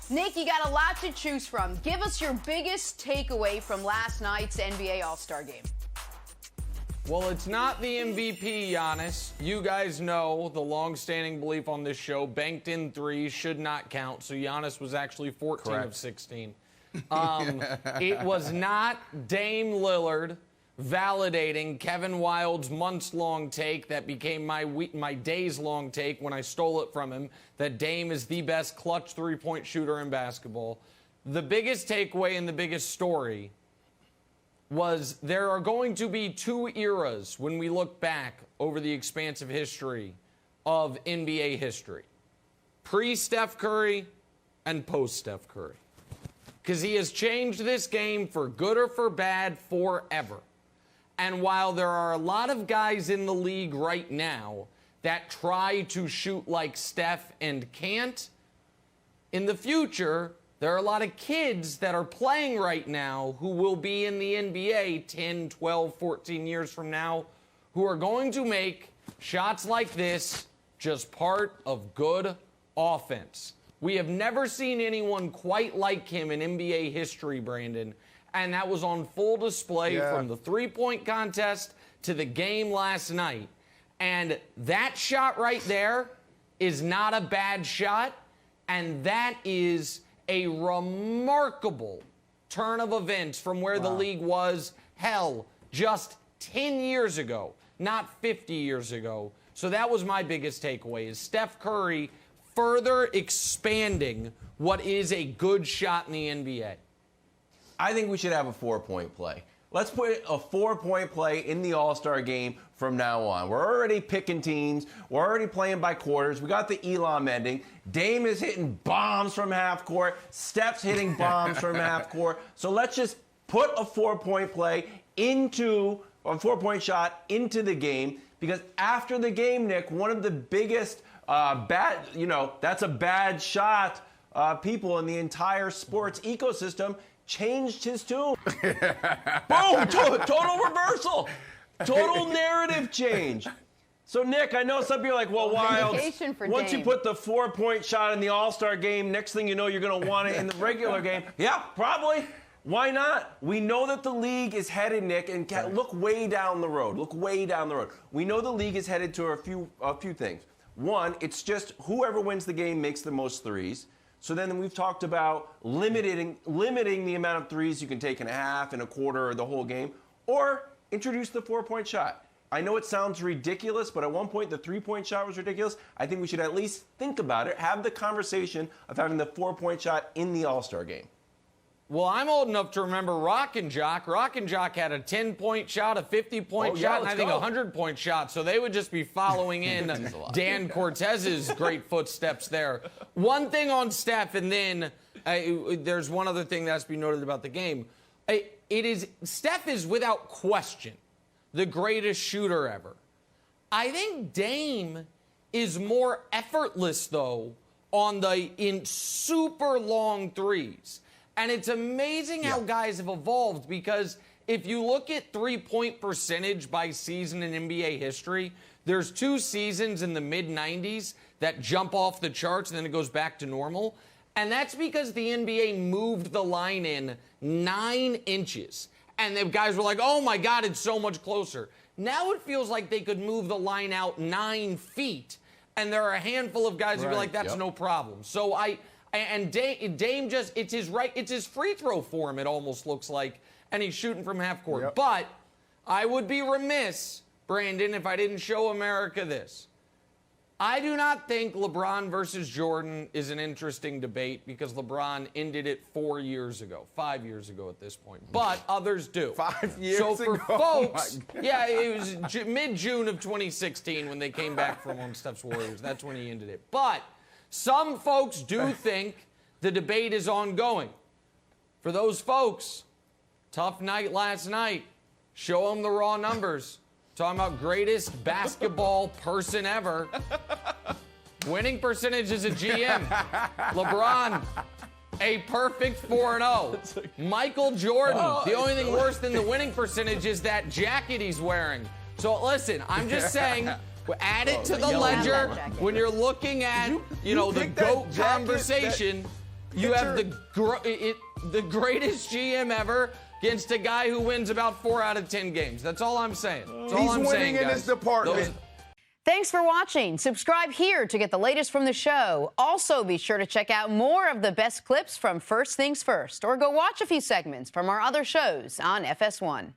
Nick, you got a lot to choose from. Give us your biggest takeaway from last night's NBA All-Star Game. Well, it's not the MVP, Giannis. You guys know the long-standing belief on this show, banked in threes should not count. So Giannis was actually 14 Correct. of 16. It was not Dame Lillard validating Kevin Wildes' months-long take that became my days-long take when I stole it from him, that Dame is the best clutch three-point shooter in basketball. The biggest takeaway and the biggest story was there are going to be two eras when we look back over the expansive history of NBA history. Pre-Steph Curry and post-Steph Curry. Because he has changed this game for good or for bad forever. And while there are a lot of guys in the league right now that try to shoot like Steph and can't, in the future, there are a lot of kids that are playing right now who will be in the NBA 10, 12, 14 years from now who are going to make shots like this just part of good offense. We have never seen anyone quite like him in NBA history, Brandon, and that was on full display from the three-point contest to the game last night. And that shot right there is not a bad shot, and that is a remarkable turn of events from where the league was, hell, just 10 years ago, not 50 years ago. So that was my biggest takeaway, is Steph Curry further expanding what is a good shot in the NBA. I think we should have a 4-point play. Let's put a 4-point play in the All-Star game from now on. We're already picking teams. We're already playing by quarters. We got the Elam ending. Dame is hitting bombs from half court. Steph's hitting bombs from half court. So let's just put a 4-point play into a 4-point shot into the game, because after the game, Nick, one of the biggest that's a bad shot people in the entire sports ecosystem changed his tune. Boom! Total reversal. Total narrative change. So, Nick, I know some people are like, well, Wildes, once you put the 4-point shot in the All-Star game, next thing you know, you're going to want it in the regular game. Yeah, probably. Why not? We know that the league is headed, Nick, and look way down the road. Look way down the road. We know the league is headed to a few things. One, it's just whoever wins the game makes the most threes. So then we've talked about limiting the amount of threes you can take in a half, in a quarter, or the whole game, or introduce the 4-point shot. I know it sounds ridiculous, but at one point the 3-point shot was ridiculous. I think we should at least think about it, have the conversation of having the 4-point shot in the All-Star game. Well, I'm old enough to remember Rock and Jock. Rock and Jock had a 10-point shot, a 50-point shot, and I think a 100-point shot. So they would just be following in Dan Cortez's great footsteps there. One thing on Steph, and then there's one other thing that has to be noted about the game. Steph is without question the greatest shooter ever. I think Dame is more effortless, though, in super long threes. And it's amazing how guys have evolved, because if you look at three-point percentage by season in NBA history, there's 2 seasons in the mid-90s that jump off the charts and then it goes back to normal. And that's because the NBA moved the line in 9 inches. And the guys were like, oh, my God, it's so much closer. Now it feels like they could move the line out 9 feet. And there are a handful of guys who be like, that's no problem. So And Dame it's his free throw form, it almost looks like, and he's shooting from half court. But I would be remiss, Brandon, if I didn't show America this. I do not think LeBron versus Jordan is an interesting debate, because LeBron ended it 4 years ago, 5 years ago at this point. But others do. 5 years ago? So for folks, it was mid-June of 2016 when they came back from on Steph's Warriors. That's when he ended it. But some folks do think the debate is ongoing. For those folks, tough night last night. Show them the raw numbers. Talking about greatest basketball person ever. Winning percentage as a GM. LeBron, a perfect 4-0. Michael Jordan, the only thing worse than the winning percentage is that jacket he's wearing. So listen, I'm just saying, add it to the ledger when you're looking at, the GOAT conversation. You have the greatest GM ever against a guy who wins about 4 out of 10 games. That's all I'm saying. That's all I'm saying, He's winning in his department. Thanks for watching. Subscribe here to get the latest from the show. Also, be sure to check out more of the best clips from First Things First, or go watch a few segments from our other shows on FS1.